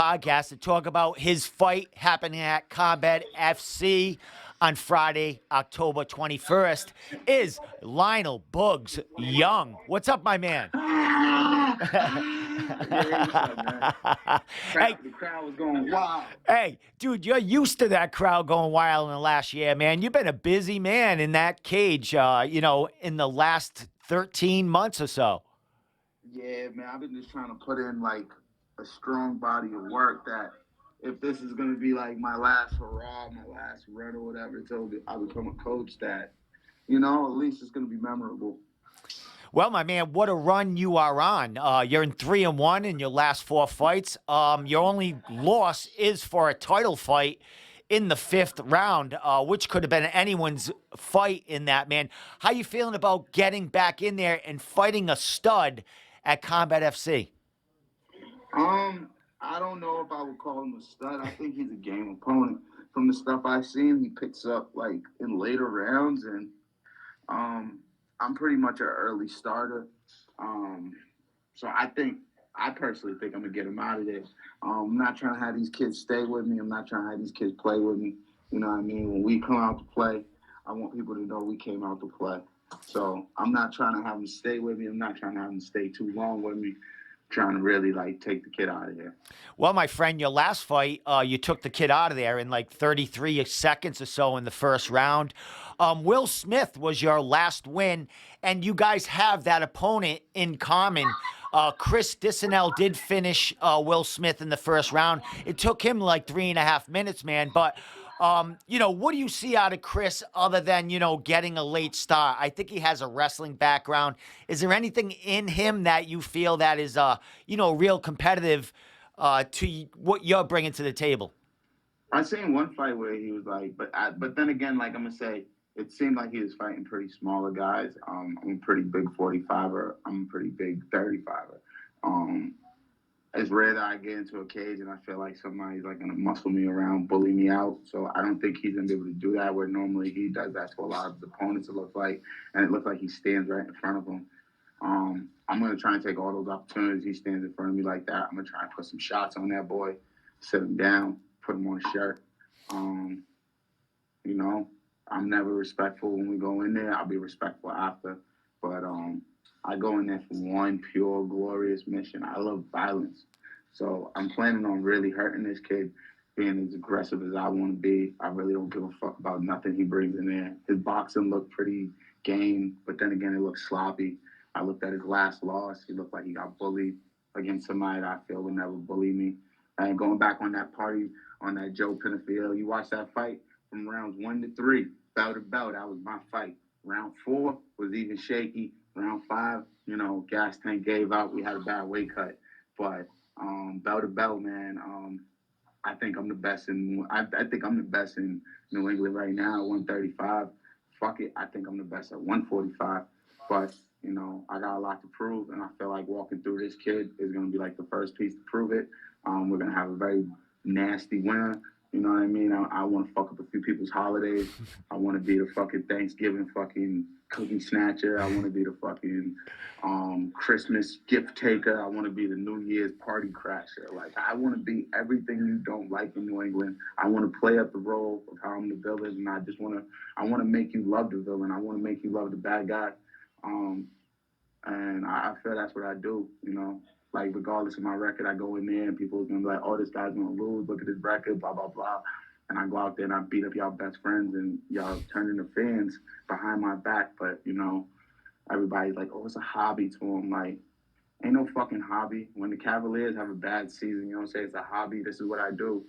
podcast to talk about his fight happening at Combat FC on Friday, October 21st, is Lionel Boogz Young. What's up, my man? Hey, what's up, man? Hey, The crowd was going wild. hey, dude, you're used to that crowd going wild in the last year, man. You've been a busy man in that cage, in the last 13 months or so. Yeah, man, I've been just trying to put in like a strong body of work that if this is gonna be like my last hurrah, my last run or whatever, until I become a coach, that at least it's gonna be memorable. Well, my man, what a run you are on. You're in 3-1 in your last 4 fights. Your only loss is for a title fight in the 5th round, which could have been anyone's fight in that, man. How you feeling about getting back in there and fighting a stud at Combat FC? I don't know if I would call him a stud. I think he's a game opponent. From the stuff I've seen, he picks up like in later rounds, and I'm pretty much an early starter. So I personally think I'm gonna get him out of there. I'm not trying to have these kids stay with me. I'm not trying to have these kids play with me. You know what I mean? When we come out to play, I want people to know we came out to play. So I'm not trying to have them stay with me. I'm not trying to have them stay too long with me. I'm trying to really like take the kid out of there. Well, my friend, your last fight, you took the kid out of there in like 33 seconds or so in the first round. Will Smith was your last win, and you guys have that opponent in common. Chris Disonnell did finish Will Smith in the first round. It took him like 3.5 minutes, man. But, what do you see out of Chris other than, getting a late start? I think he has a wrestling background. Is there anything in him that you feel that is, real competitive to what you're bringing to the table? I seen one fight where he was like, but then again, like I'm gonna say, it seemed like he was fighting pretty smaller guys. I'm a pretty big 45er. I'm a pretty big 35er. It's rare that I get into a cage and I feel like somebody's like gonna muscle me around, bully me out. So I don't think he's gonna be able to do that. Where normally he does that to a lot of his opponents. It looks like, and it looks like he stands right in front of them. I'm gonna try and take all those opportunities. He stands in front of me like that. I'm gonna try and put some shots on that boy, sit him down, put him on a shirt. I'm never respectful when we go in there. I'll be respectful after. But I go in there for one pure, glorious mission. I love violence. So I'm planning on really hurting this kid, being as aggressive as I want to be. I really don't give a fuck about nothing he brings in there. His boxing looked pretty game, but then again, it looked sloppy. I looked at his last loss. He looked like he got bullied against somebody that I feel would never bully me. And going back on that party, on that Joe Pinafeel, you watch that fight from rounds 1 to 3, bell to bell, that was my fight. Round 4 was even shaky. Round 5, gas tank gave out. We had a bad weight cut. But bell to bell, man, I think I'm the best in New England right now, 135. Fuck it, I think I'm the best at 145. But, I got a lot to prove, and I feel like walking through this kid is going to be like the first piece to prove it. We're going to have a very nasty winner. You know what I mean? I want to fuck up a few people's holidays. I want to be the fucking Thanksgiving fucking cookie snatcher. I want to be the fucking Christmas gift taker. I want to be the New Year's party crasher. Like, I want to be everything you don't like in New England. I want to play up the role of how I'm the villain, and I want to make you love the villain. I want to make you love the bad guy. And I feel that's what I do, Like, regardless of my record, I go in there and people are going to be like, oh, this guy's going to lose. Look at his record, blah, blah, blah. And I go out there and I beat up y'all best friends and y'all turn into fans behind my back. But, everybody's like, oh, it's a hobby to them. Like, ain't no fucking hobby. When the Cavaliers have a bad season, you don't say it's a hobby. This is what I do.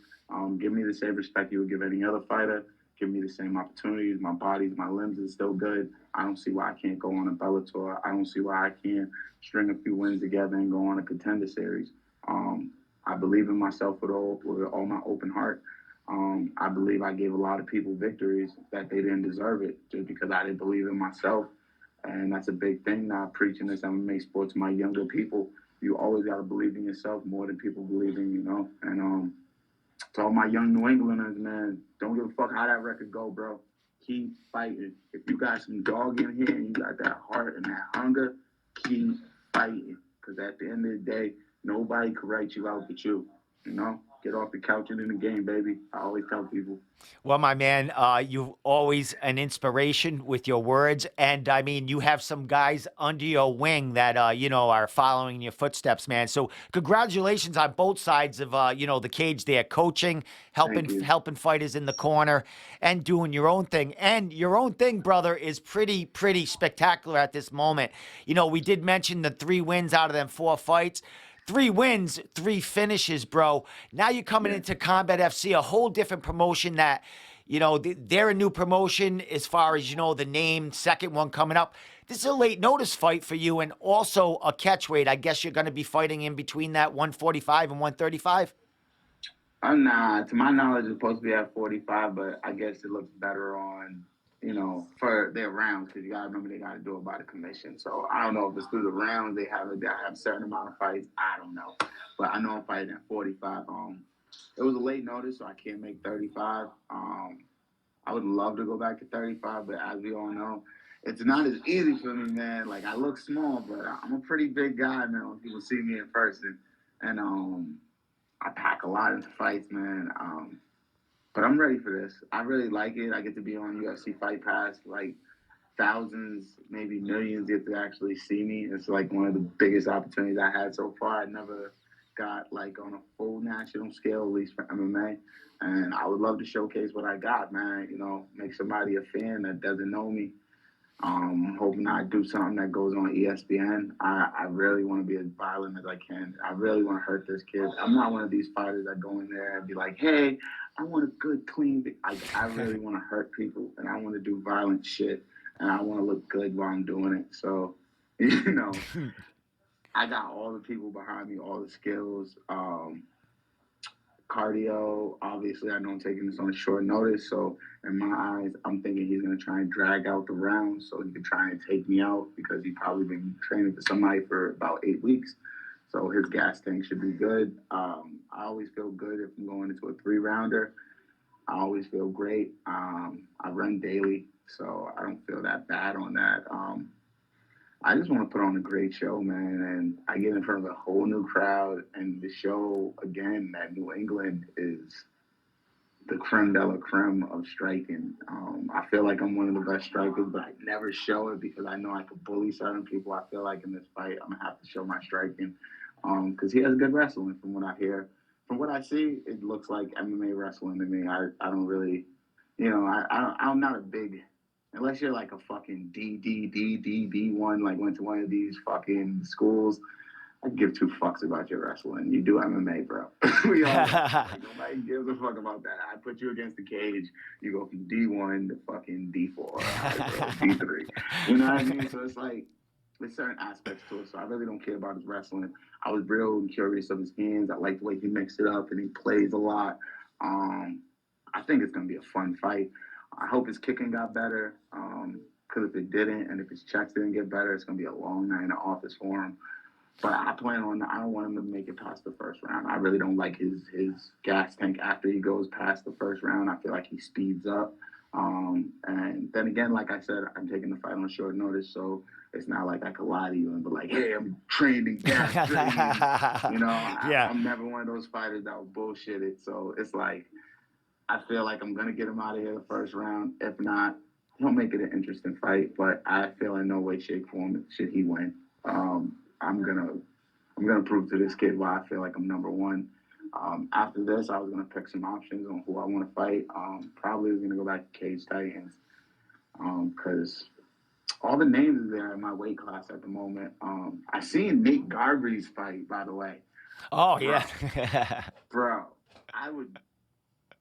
Give me the same respect you would give any other fighter. Give me the same opportunities. My body, my limbs is still good. I don't see why I can't go on a Bellator. I don't see why I can't string a few wins together and go on a contender series. I believe in myself with all my open heart. I believe I gave a lot of people victories that they didn't deserve it just because I didn't believe in myself. And that's a big thing now, preaching this MMA sport to my younger people. You always got to believe in yourself more than people believe in you, And to all my young New Englanders, man, don't give a fuck how that record go, bro. Keep fighting. If you got some dog in here and you got that heart and that hunger, keep fighting. Because at the end of the day, nobody can write you out but you, Get off the couch and in the game, baby. I always tell people. Well, my man, you're always an inspiration with your words, and I mean, you have some guys under your wing that are following your footsteps, man. So, congratulations on both sides of the cage there, coaching, Thank you. helping fighters in the corner, and doing your own thing. And your own thing, brother, is pretty spectacular at this moment. We did mention the 3 wins out of them 4 fights. 3 wins, 3 finishes, bro. Now you're coming into Combat FC, a whole different promotion that, they're a new promotion as far as, the name, second one coming up. This is a late notice fight for you and also a catch weight. I guess you're going to be fighting in between that 145 and 135? Nah, to my knowledge, it's supposed to be at 45, but I guess it looks better on, for their rounds, because you got to remember they got to do it by the commission. So I don't know if it's through the rounds, they have a certain amount of fights. I don't know. But I know I'm fighting at 45. It was a late notice, so I can't make 35. I would love to go back to 35, but as we all know, it's not as easy for me, man. Like, I look small, but I'm a pretty big guy, man, when people see me in person. And I pack a lot into fights, man. But I'm ready for this. I really like it. I get to be on UFC Fight Pass. Like, thousands, maybe millions get to actually see me. It's like one of the biggest opportunities I had so far. I never got like on a full national scale, at least for MMA. And I would love to showcase what I got, man. Make somebody a fan that doesn't know me. Hoping I do something that goes on ESPN. I really want to be as violent as I can. I really want to hurt this kid. I'm not one of these fighters that go in there and be like, hey, I want a good, clean. I really want to hurt people, and I want to do violent shit, and I want to look good while I'm doing it. So, I got all the people behind me, all the skills. Cardio, obviously, I know I'm taking this on a short notice. So, in my eyes, I'm thinking he's going to try and drag out the round so he can try and take me out because he's probably been training for somebody for about 8 weeks. So, his gas tank should be good. I always feel good if I'm going into a 3-rounder. I always feel great. I run daily, so I don't feel that bad on that. I just want to put on a great show, man, and I get in front of a whole new crowd, and the show, again, that New England is the creme de la creme of striking. I feel like I'm one of the best strikers, but I never show it because I know I could bully certain people. I feel like in this fight, I'm going to have to show my striking because he has good wrestling from what I hear. From what I see, it looks like MMA wrestling to me. I don't really, I'm not a big... Unless you're like a fucking D1, like went to one of these fucking schools, I give 2 fucks about your wrestling. You do MMA, bro. We all like, nobody gives a fuck about that. I put you against the cage. You go from D1 to fucking D4, D3. You know what I mean? So it's like, there's certain aspects to it. So I really don't care about his wrestling. I was real curious of his hands. I like the way he mixed it up and he plays a lot. I think it's going to be a fun fight. I hope his kicking got better, because if it didn't, and if his checks didn't get better, it's going to be a long night in the office for him. But I don't want him to make it past the first round. I really don't like his gas tank after he goes past the first round. I feel like he speeds up. And then again, like I said, I'm taking the fight on short notice, so it's not like I could lie to you and be like, hey, I'm trained in gas training. I'm never one of those fighters that will bullshit it. So it's like, I feel like I'm going to get him out of here the first round. If not, he'll make it an interesting fight. But I feel in no way, shape, form should he win. I'm gonna prove to this kid why I feel like I'm number one. After this, I was gonna pick some options on who I want to fight. Probably was gonna go back to Cage Titans because all the names are there in my weight class at the moment. I seen Nate Garvey's fight, by the way. Oh, yeah. Bro,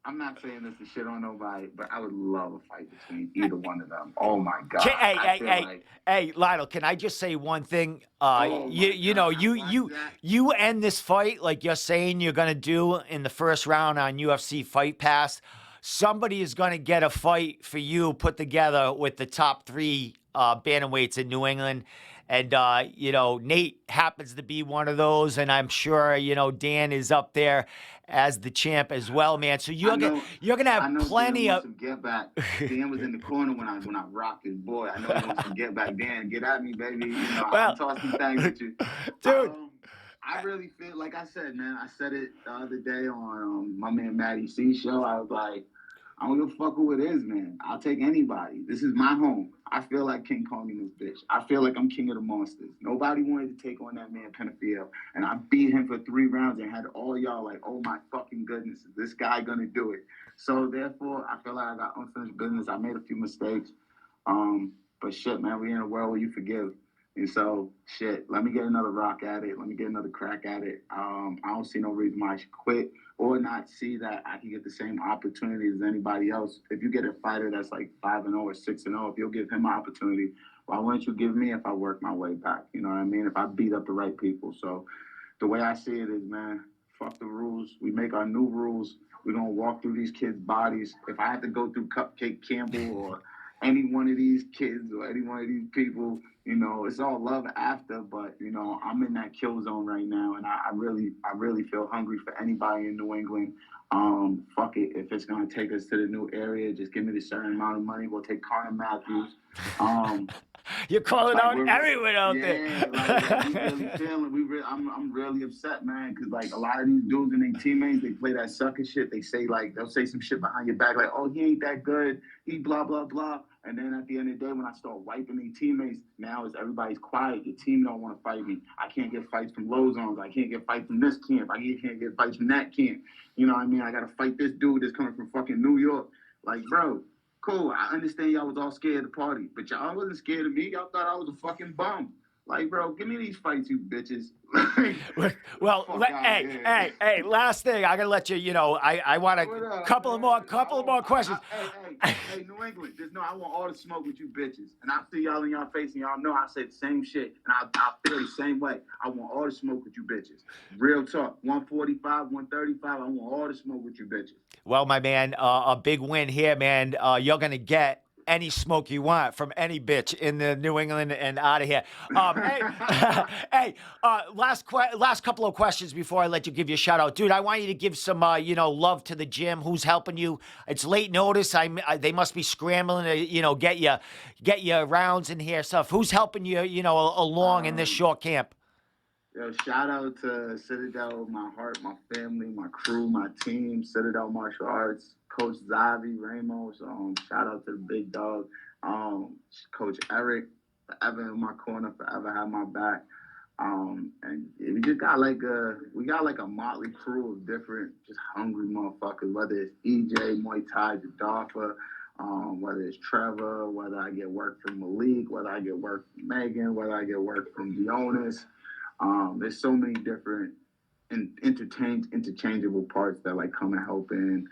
I'm not saying this to shit on nobody, but I would love a fight between either one of them. Oh my God! Hey, Lionel, can I just say one thing? You end this fight like you're saying you're gonna do in the first round on UFC Fight Pass. Somebody is gonna get a fight for you put together with the top 3 bantamweights in New England. And, Nate happens to be one of those, and I'm sure, Dan is up there as the champ as well, man. So you're gonna have plenty Dan of some get back. Dan was in the corner when I rocked his boy. I know he wants to get back. Dan, get at me, baby. I'm tossing things at you. Dude. I really feel like I said, man. I said it the other day on my man Matty C show. I was like, I don't give a fuck who it is, man. I'll take anybody. This is my home. I feel like King Kong in this bitch. I feel like I'm king of the monsters. Nobody wanted to take on that man Penfield, and I beat him for 3 rounds and had all y'all like, oh my fucking goodness, is this guy gonna do it? So therefore, I feel like I got unfinished business. I made a few mistakes, but shit, man, we in a world where you forgive. And so, shit, let me get another rock at it. Let me get another crack at it. I don't see no reason why I should quit or not see that I can get the same opportunity as anybody else. If you get a fighter that's like 5-0 or 6-0, if you'll give him an opportunity, why wouldn't you give me if I work my way back? You know what I mean? If I beat up the right people. So the way I see it is, man, fuck the rules. We make our new rules. We're going to walk through these kids' bodies. If I have to go through Cupcake Campbell or any one of these kids or any one of these people, you know, it's all love after, but you know, I'm in that kill zone right now, and I really feel hungry for anybody in New England. Fuck it, if it's gonna take us to the new area, just give me the certain amount of money. We'll take Connor Matthews. You're calling Like out everyone out there. yeah, like we really feeling. I'm really upset, man, because like a lot of these dudes and their teammates, they play that sucker shit. They say like they'll say some shit behind your back, like, oh, he ain't that good. He blah blah blah. And then at the end of the day, when I start wiping their teammates, now is everybody's quiet. Your team don't want to fight me. I can't get fights from low zones. I can't get fights from this camp. I can't get fights from that camp. You know what I mean? I got to fight this dude that's coming from fucking New York. Like, bro, cool. I understand y'all was all scared of the party, but y'all wasn't scared of me. Y'all thought I was a fucking bum. Like, bro, give me these fights, you bitches. Well, hey, last thing, I gotta let you. You know, I want a couple of more questions. Hey, New England, just know I want all the smoke with you bitches, and I see y'all in y'all face, and y'all know I say the same shit, and I feel the same way. I want all the smoke with you bitches. Real talk, 145, 135. I want all the smoke with you bitches. Well, my man, a big win here, man. You're gonna get any smoke you want from any bitch in the New England and out of here. Hey, last couple of questions before I let you give your shout out, dude. I want you to give some, love to the gym. Who's helping you? It's late notice. They must be scrambling to, get you rounds in here stuff. Who's helping you, along in this short camp? Yo, shout out to Citadel, my heart, my family, my crew, my team, Citadel Martial Arts, Coach Zavi Ramos. Shout out to the big dog, Coach Eric, forever in my corner, forever have my back. And we just got like a motley crew of different, just hungry motherfuckers. Whether it's EJ, Muay Thai, Jadafa, whether it's Trevor, whether I get work from Malik, whether I get work from Megan, whether I get work from Dionis. There's so many different interchangeable parts that like come and help in.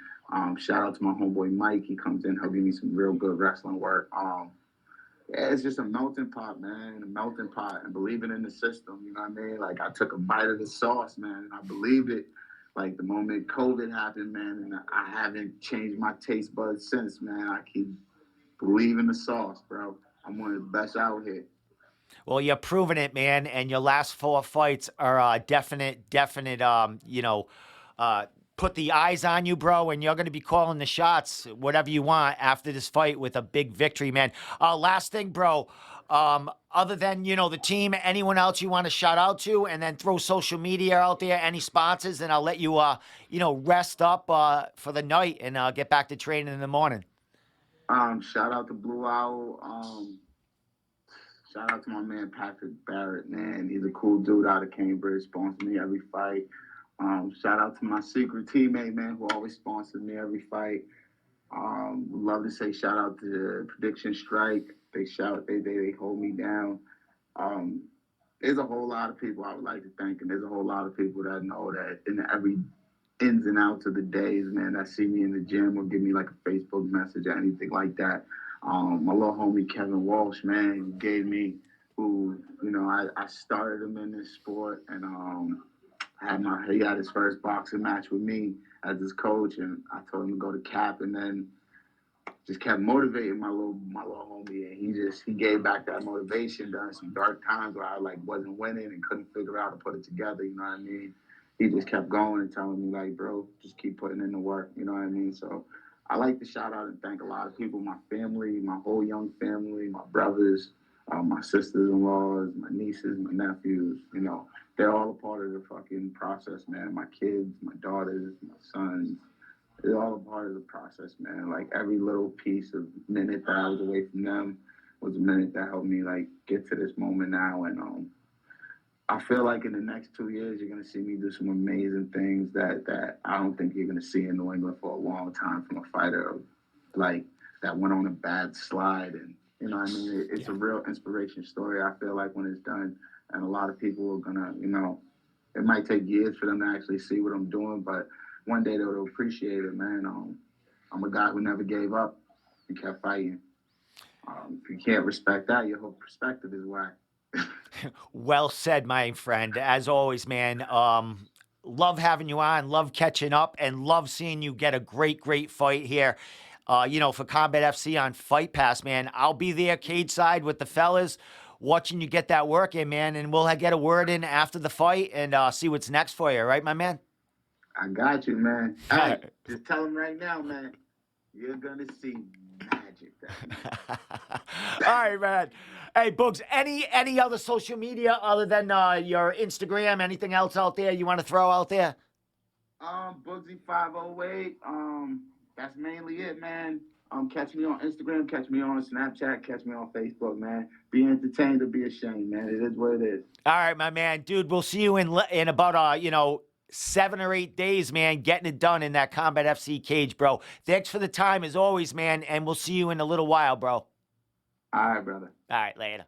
Shout out to my homeboy Mike. He comes in, he'll give me some real good wrestling work. Yeah, it's just a melting pot, man. A melting pot, and believing in the system. You know what I mean? Like I took a bite of the sauce, man, and I believed it. Like the moment COVID happened, man, and I haven't changed my taste buds since, man. I keep believing the sauce, bro. I'm one of the best out here. Well, you're proving it, man, and your last 4 fights are definite, put the eyes on you, bro, and you're going to be calling the shots, whatever you want, after this fight with a big victory, man. Last thing, bro, other than, the team, anyone else you want to shout out to, and then throw social media out there, any sponsors, and I'll let you, rest up for the night and get back to training in the morning. Shout out to Blue Owl. Shout out to my man Patrick Barrett, man. He's a cool dude out of Cambridge, sponsors me every fight. Shout out to my secret teammate, man, who always sponsors me every fight. Would love to say shout out to Prediction Strike. They hold me down. There's a whole lot of people I would like to thank, and there's a whole lot of people that know that in every ins and outs of the days, man, that see me in the gym or give me like a Facebook message or anything like that. My little homie Kevin Walsh, man, gave me I started him in this sport, and he had his first boxing match with me as his coach, and I told him to go to Cap, and then just kept motivating my little homie, and he gave back that motivation during some dark times where I like wasn't winning and couldn't figure out how to put it together. You know what I mean? He just kept going and telling me like, bro, just keep putting in the work. You know what I mean? So I like to shout out and thank a lot of people, my family, my whole young family, my brothers, my sisters-in-laws, my nieces, my nephews, they're all a part of the fucking process, man. My kids, my daughters, my sons, they're all a part of the process, man. Like every little piece of minute that I was away from them was a minute that helped me like get to this moment now. And I feel like in the next 2 years you're gonna see me do some amazing things that I don't think you're gonna see in New England for a long time from a fighter like that went on a bad slide. And you know what I mean, it's a real inspiration story. I feel like when it's done, and a lot of people are gonna, you know, it might take years for them to actually see what I'm doing, but one day they'll appreciate it, man. I'm a guy who never gave up and kept fighting. If you can't respect that, your whole perspective is whack. Well said, my friend. As always, man. Love having you on, love catching up, and love seeing you get a great fight here. You know, for Combat FC on Fight Pass, man. I'll be there cage side with the fellas, watching you get that work in, man, and we'll get a word in after the fight and see what's next for you, right, my man? I got you, man. Hey, just tell him right now, man. You're gonna see magic. All right, man. Hey, Boogz, any other social media other than your Instagram? Anything else out there you want to throw out there? Boogzy508. That's mainly it, man. Catch me on Instagram, catch me on Snapchat, catch me on Facebook, man. Be entertained or be ashamed, man. It is what it is. All right, my man. Dude, we'll see you in about, 7 or 8 days, man, getting it done in that Combat FC cage, bro. Thanks for the time, as always, man, and we'll see you in a little while, bro. All right, brother. All right, later.